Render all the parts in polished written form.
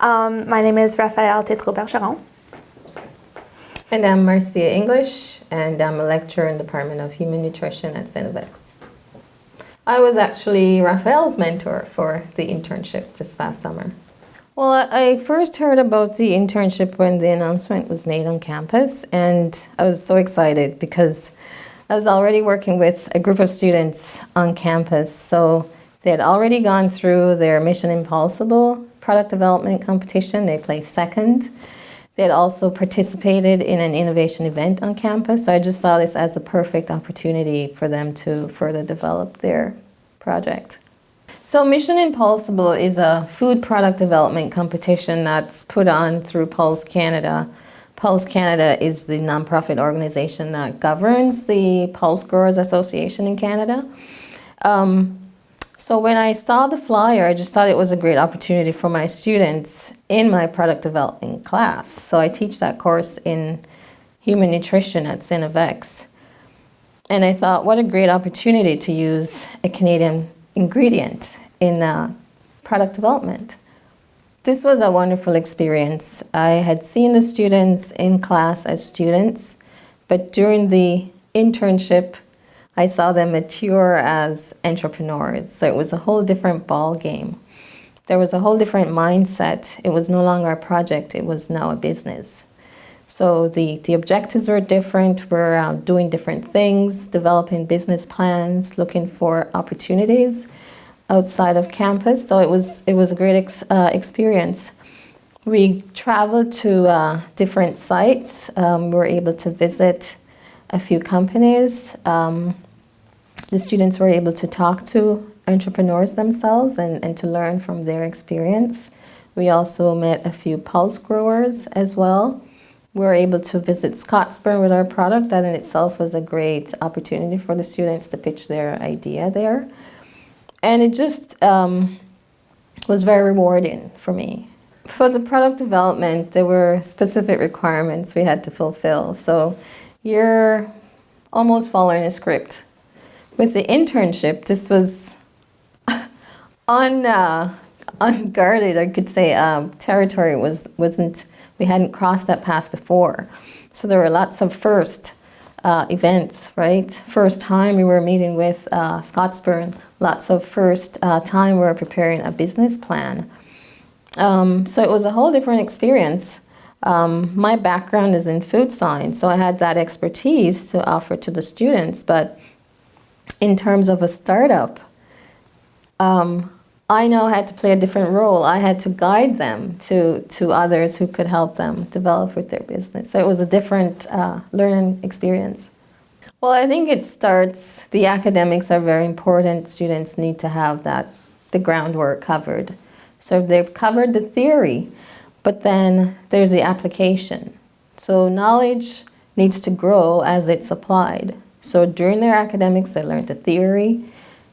My name is Raphael Tétrault-Bergeron. And I'm Marcia English, and I'm a lecturer in the Department of Human Nutrition at St. I was actually Raphael's mentor for the internship this past summer. Well, I first heard about the internship when the announcement was made on campus, and I was so excited because I was already working with a group of students on campus. So they had already gone through their Mission Impossible product development competition. They placed second. They had also participated in an innovation event on campus. So I just saw this as a perfect opportunity for them to further develop their project. So Mission Impossible is a food product development competition that's put on through Pulse Canada. Pulse Canada is the nonprofit organization that governs the Pulse Growers Association in Canada. So when I saw the flyer, I just thought it was a great opportunity for my students in my product development class. So I teach that course in human nutrition at St. And I thought, what a great opportunity to use a Canadian ingredient in product development. This was a wonderful experience. I had seen the students in class as students, but during the internship, I saw them mature as entrepreneurs. So it was a whole different ball game. There was a whole different mindset. It was no longer a project, it was now a business. So the objectives were different. We're doing different things, developing business plans, looking for opportunities outside of campus. So it was a great experience. We traveled to different sites. We were able to visit a few companies. The students were able to talk to entrepreneurs themselves and to learn from their experience. We also met a few pulse growers as well. We were able to visit Scottsburn with our product. That in itself was a great opportunity for the students to pitch their idea there. And it just was very rewarding for me. For the product development, there were specific requirements we had to fulfill. So you're almost following a script. With the internship, this was unguarded, I could say. Territory we hadn't crossed that path before. So there were lots of first events, right? First time we were meeting with Scottsburn, lots of first time we were preparing a business plan. So it was a whole different experience. My background is in food science, so I had that expertise to offer to the students, but in terms of a startup, I now had to play a different role. I had to guide them to others who could help them develop with their business. So it was a different learning experience. Well, I think it starts, the academics are very important. Students need to have the groundwork covered. So they've covered the theory, but then there's the application. So knowledge needs to grow as it's applied. So during their academics, they learned the theory.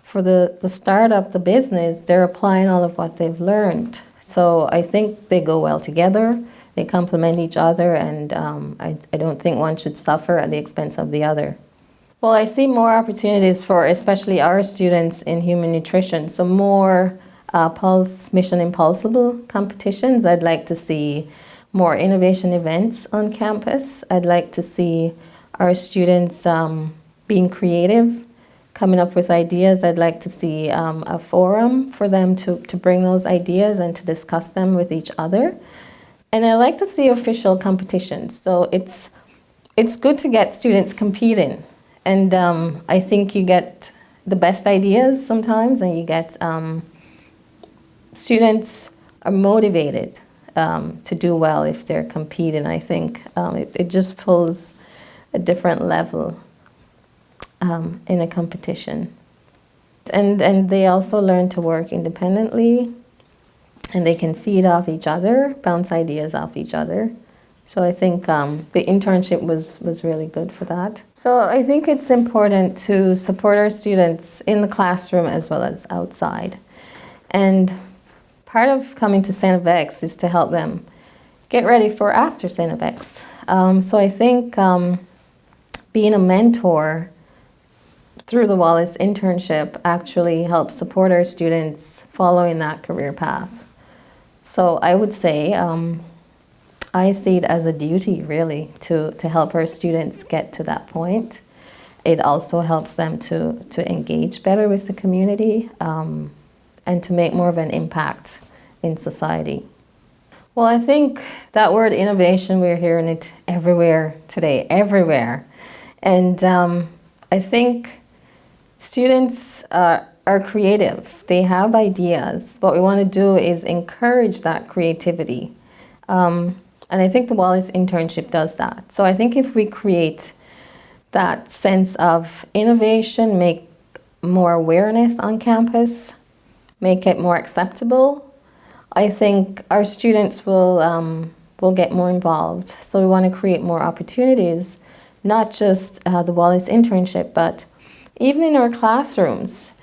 For the startup, the business, they're applying all of what they've learned. So I think they go well together, they complement each other, and I don't think one should suffer at the expense of the other. Well, I see more opportunities for especially our students in human nutrition. So more Pulse Mission Impossible competitions. I'd like to see more innovation events on campus. I'd like to see our students being creative, coming up with ideas. I'd like to see a forum for them to bring those ideas and to discuss them with each other. And I like to see official competitions. So it's good to get students competing. And I think you get the best ideas sometimes, and you get students are motivated to do well if they're competing. I think it just pulls a different level in a competition. And they also learn to work independently, and they can feed off each other, bounce ideas off each other. So I think the internship was really good for that. So I think it's important to support our students in the classroom as well as outside. And part of coming to St. is to help them get ready for after St. So I think being a mentor through the Wallace internship actually helps support our students following that career path. So I would say I see it as a duty, really, to help our students get to that point. It also helps them to engage better with the community and to make more of an impact in society. Well, I think that word innovation, we're hearing it everywhere today, everywhere. And I think students are creative. They have ideas. What we want to do is encourage that creativity. And I think the Wallace internship does that. So I think if we create that sense of innovation, make more awareness on campus, make it more acceptable, I think our students will get more involved. So we want to create more opportunities, not just the Wallace internship, but even in our classrooms,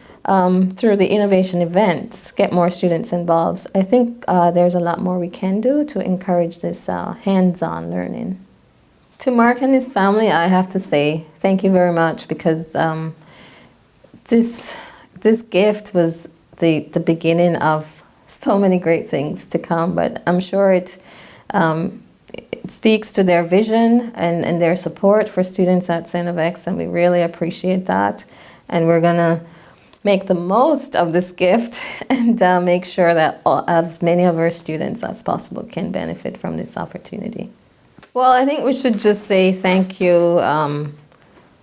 through the innovation events, get more students involved. I think there's a lot more we can do to encourage this hands-on learning. To Mark and his family, I have to say thank you very much, because this gift was the beginning of so many great things to come. But I'm sure it speaks to their vision and their support for students at St. FX, and we really appreciate that. And we're gonna make the most of this gift and make sure that as many of our students as possible can benefit from this opportunity. Well, I think we should just say thank you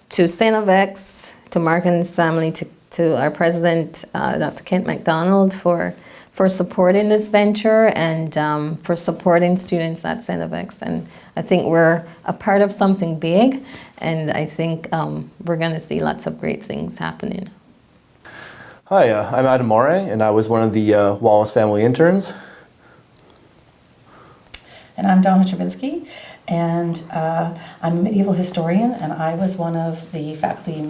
to St. FX, to Mark and his family, to our president, Dr. Kent MacDonald, for supporting this venture and for supporting students at St. FX. And I think we're a part of something big, and I think we're going to see lots of great things happening. Hi, I'm Adam Moray, and I was one of the Wallace family interns. And I'm Donna Travinsky, and I'm a medieval historian, and I was one of the faculty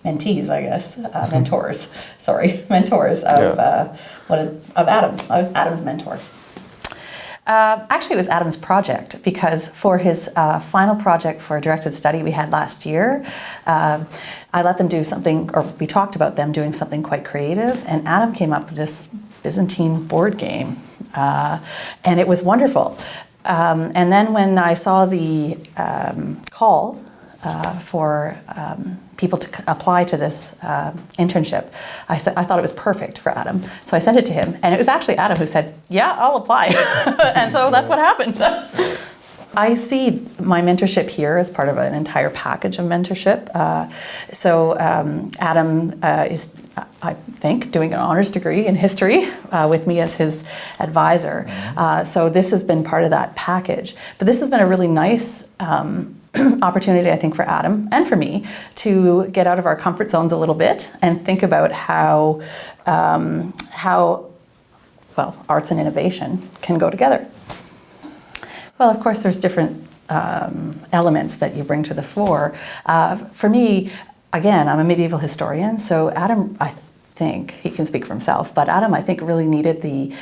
mentees, I guess, mentors. Mentors of of Adam. I was Adam's mentor. Actually, it was Adam's project, because for his final project for a directed study we had last year, I let them do something, or we talked about them doing something quite creative, and Adam came up with this Byzantine board game, and it was wonderful. And then when I saw the call for people to apply to this internship, I thought it was perfect for Adam. So I sent it to him, and it was actually Adam who said, "Yeah, I'll apply." And so that's what happened. I see my mentorship here as part of an entire package of mentorship. Adam is, I think, doing an honors degree in history with me as his advisor. So this has been part of that package. But this has been a really nice opportunity, I think, for Adam and for me to get out of our comfort zones a little bit and think about how arts and innovation can go together. Well, of course, there's different elements that you bring to the fore. For me, again, I'm a medieval historian, so Adam, I think, he can speak for himself, but Adam, I think, really needed the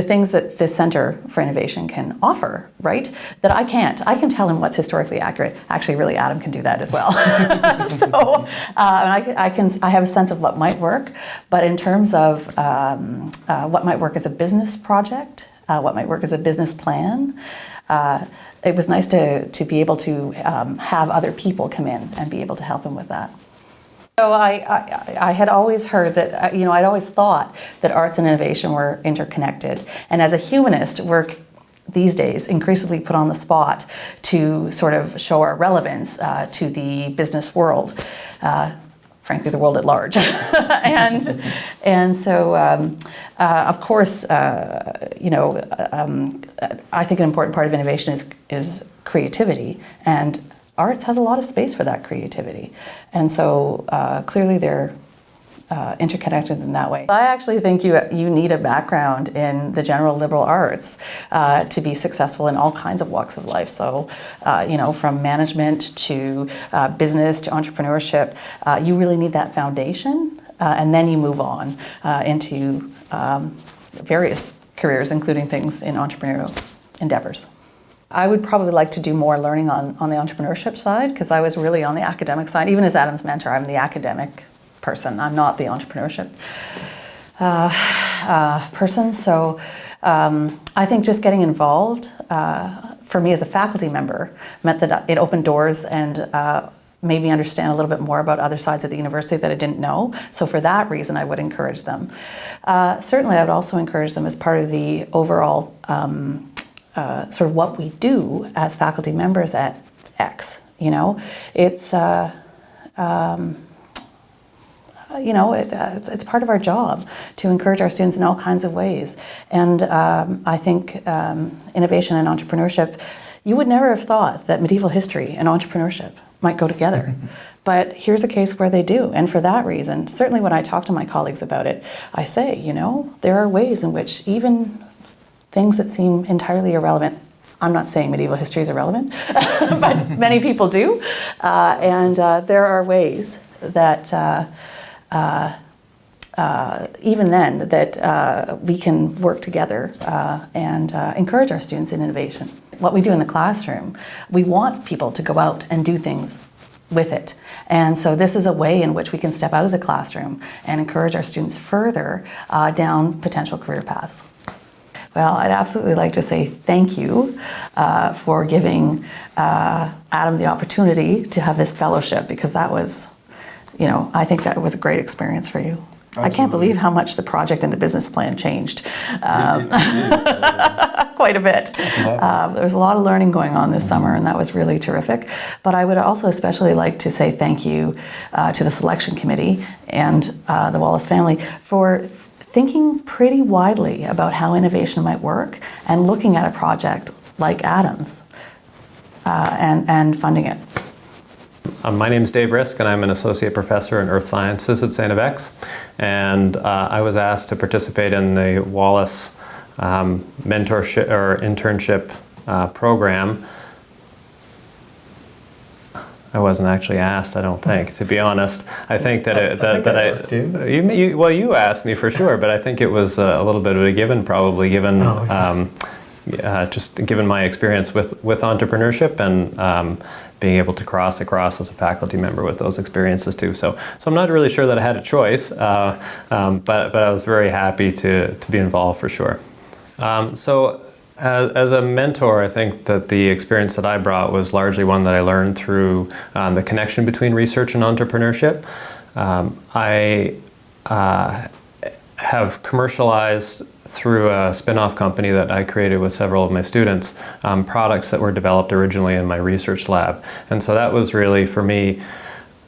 things that the Center for Innovation can offer, right? That I can't. I can tell him what's historically accurate. Actually, really, Adam can do that as well. So, and I have a sense of what might work, but in terms of what might work as a business project, what might work as a business plan, it was nice to be able to have other people come in and be able to help him with that. So I had always heard that, I'd always thought that arts and innovation were interconnected. And as a humanist, we're these days increasingly put on the spot to sort of show our relevance to the business world, frankly, the world at large. and so, of course, I think an important part of innovation is creativity, and arts has a lot of space for that creativity. And so clearly they're interconnected in that way. I actually think you need a background in the general liberal arts to be successful in all kinds of walks of life. So, from management to business to entrepreneurship, you really need that foundation, and then you move on into various careers, including things in entrepreneurial endeavors. I would probably like to do more learning on the entrepreneurship side, because I was really on the academic side. Even as Adam's mentor, I'm the academic person. I'm not the entrepreneurship person. So I think just getting involved for me as a faculty member meant that it opened doors and made me understand a little bit more about other sides of the university that I didn't know. So for that reason, I would encourage them. Certainly, I would also encourage them as part of the overall sort of what we do as faculty members at X. You know, it's it's part of our job to encourage our students in all kinds of ways. And I think innovation and entrepreneurship, you would never have thought that medieval history and entrepreneurship might go together. But here's a case where they do. And for that reason, certainly when I talk to my colleagues about it, I say, you know, there are ways in which even things that seem entirely irrelevant, I'm not saying medieval history is irrelevant, but many people do. And there are ways that even then that we can work together and encourage our students in innovation. What we do in the classroom, we want people to go out and do things with it. And so this is a way in which we can step out of the classroom and encourage our students further down potential career paths. Well, I'd absolutely like to say thank you for giving Adam the opportunity to have this fellowship, because that was, you know, I think that was a great experience for you. Absolutely. I can't believe how much the project and the business plan changed. Quite a bit. There was a lot of learning going on this summer, and that was really terrific. But I would also especially like to say thank you to the selection committee and the Wallace family for thinking pretty widely about how innovation might work and looking at a project like Adam's and funding it. My name is Dave Risk, and I'm an associate professor in earth sciences at St. FX. And I was asked to participate in the Wallace mentorship or internship program. I wasn't actually asked, I don't think, to be honest. I think that you asked me for sure, but I think it was a little bit of a given, probably given just given my experience with entrepreneurship and being able to cross across as a faculty member with those experiences too. So I'm not really sure that I had a choice, but I was very happy to be involved for sure. So as a mentor, I think that the experience that I brought was largely one that I learned through the connection between research and entrepreneurship. I have commercialized through a spin-off company that I created with several of my students, products that were developed originally in my research lab. And so that was really, for me,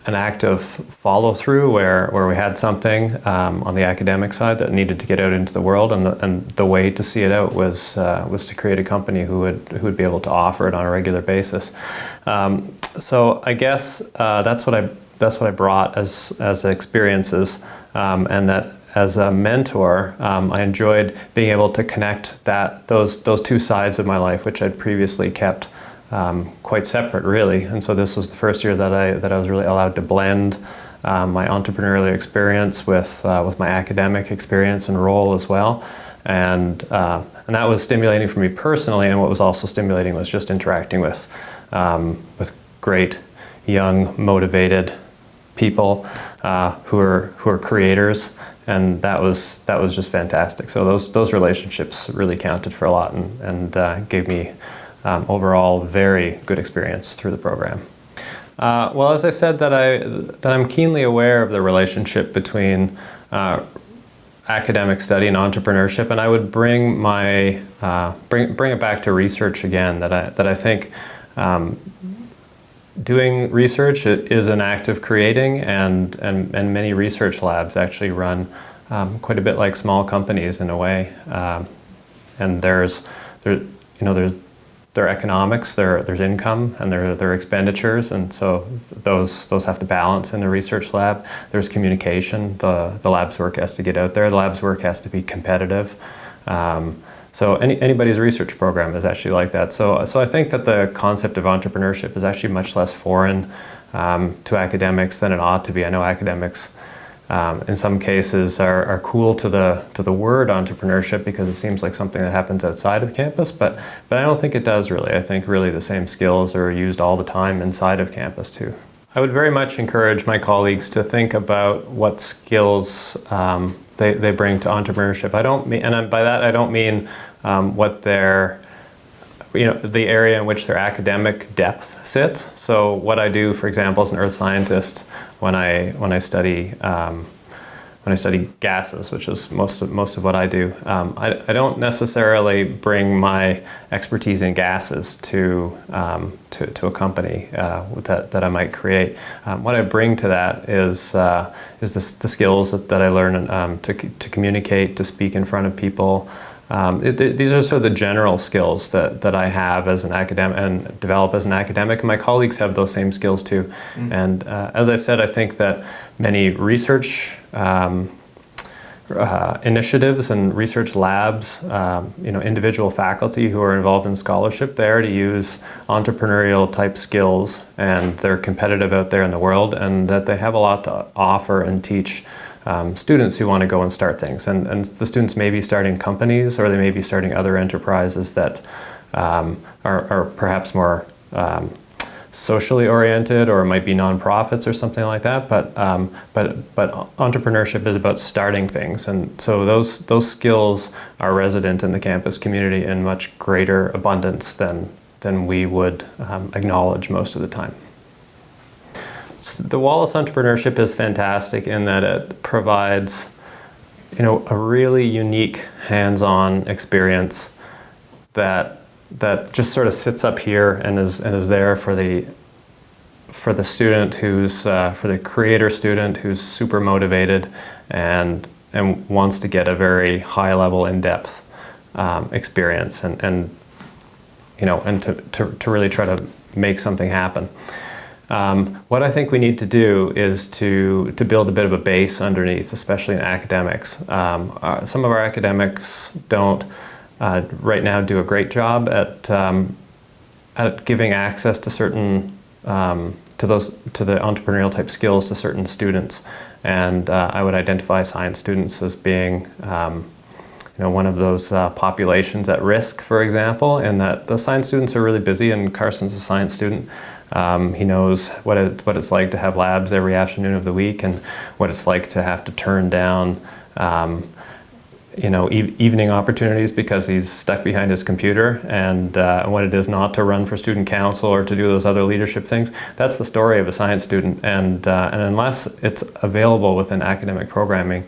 an act of follow-through where we had something on the academic side that needed to get out into the world, and the way to see it out was to create a company who would be able to offer it on a regular basis. So I guess that's what I brought as experiences, and that as a mentor, I enjoyed being able to connect those two sides of my life, which I'd previously kept quite separate, really. And so this was the first year that I was really allowed to blend my entrepreneurial experience with my academic experience and role as well. And that was stimulating for me personally. And what was also stimulating was just interacting with great, young, motivated people who are creators. And that was just fantastic. So those relationships really counted for a lot and gave me overall very good experience through the program. Well, as I said, that I'm keenly aware of the relationship between academic study and entrepreneurship, and I would bring it back to research again. That I think doing research is an act of creating, and many research labs actually run quite a bit like small companies in a way. And there's economics, there's income, and there are expenditures, and so those have to balance in the research lab. There's communication. The lab's work has to get out there. The lab's work has to be competitive. So anybody's research program is actually like that. So I think that the concept of entrepreneurship is actually much less foreign to academics than it ought to be. I know academics in some cases are cool to the word entrepreneurship because it seems like something that happens outside of campus, but I don't think it does really. I think really the same skills are used all the time inside of campus too. I would very much encourage my colleagues to think about what skills they bring to entrepreneurship. I don't mean, and by that I don't mean what their, the area in which their academic depth sits. So what I do, for example, as an earth scientist, when I study gases, which is most of what I do, I don't necessarily bring my expertise in gases to a company that I might create. What I bring to that is the skills that I learn to communicate, to speak in front of people. These are sort of the general skills that I have as an academic and develop as an academic, and my colleagues have those same skills too. And as I've said, I think that many research initiatives and research labs, individual faculty who are involved in scholarship, they already use entrepreneurial type skills, and they're competitive out there in the world, and that they have a lot to offer and teach students who want to go and start things. And the students may be starting companies, or they may be starting other enterprises that are perhaps more socially oriented, or it might be nonprofits or something like that. But entrepreneurship is about starting things, and so those skills are resident in the campus community in much greater abundance than we would acknowledge most of the time. The Wallace Entrepreneurship is fantastic in that it provides, a really unique hands-on experience that just sort of sits up here and is there for the student for the creator student who's super motivated and wants to get a very high level, in-depth experience and to really try to make something happen. What I think we need to do is to build a bit of a base underneath, especially in academics. Some of our academics don't right now do a great job at giving access to certain to the entrepreneurial type skills to certain students, and I would identify science students as being one of those populations at risk, for example, in that the science students are really busy, and Carson's a science student. He knows what it's like to have labs every afternoon of the week, and what it's like to have to turn down evening opportunities because he's stuck behind his computer, and what it is not to run for student council or to do those other leadership things. That's the story of a science student, and unless it's available within academic programming,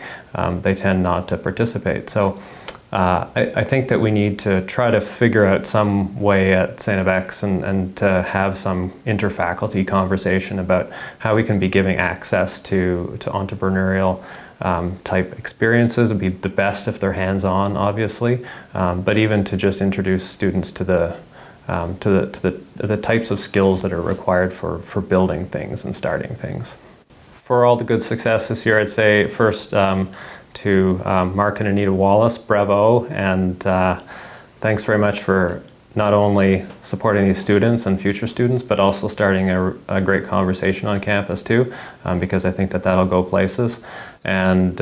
they tend not to participate. So I think that we need to try to figure out some way at St. FX and to have some interfaculty conversation about how we can be giving access to entrepreneurial type experiences. It'd be the best if they're hands-on, obviously, but even to just introduce students to the types of skills that are required for building things and starting things. For all the good success this year, I'd say first to Mark and Anita Wallace, bravo, and thanks very much for not only supporting these students and future students, but also starting a great conversation on campus too, because I think that'll go places. And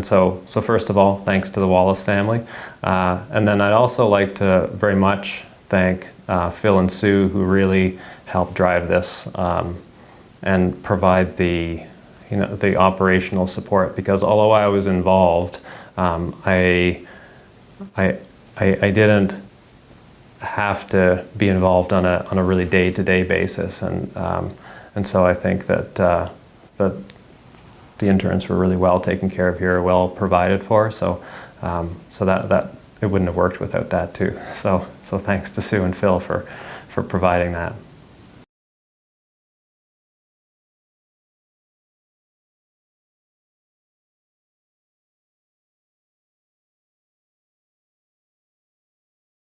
so first of all, thanks to the Wallace family. And then I'd also like to very much thank Phil and Sue, who really helped drive this and provide the operational support, because although I was involved, I didn't have to be involved on a really day-to-day basis, and so I think that the interns were really well taken care of here, well provided for. So that it wouldn't have worked without that too. So thanks to Sue and Phil for providing that.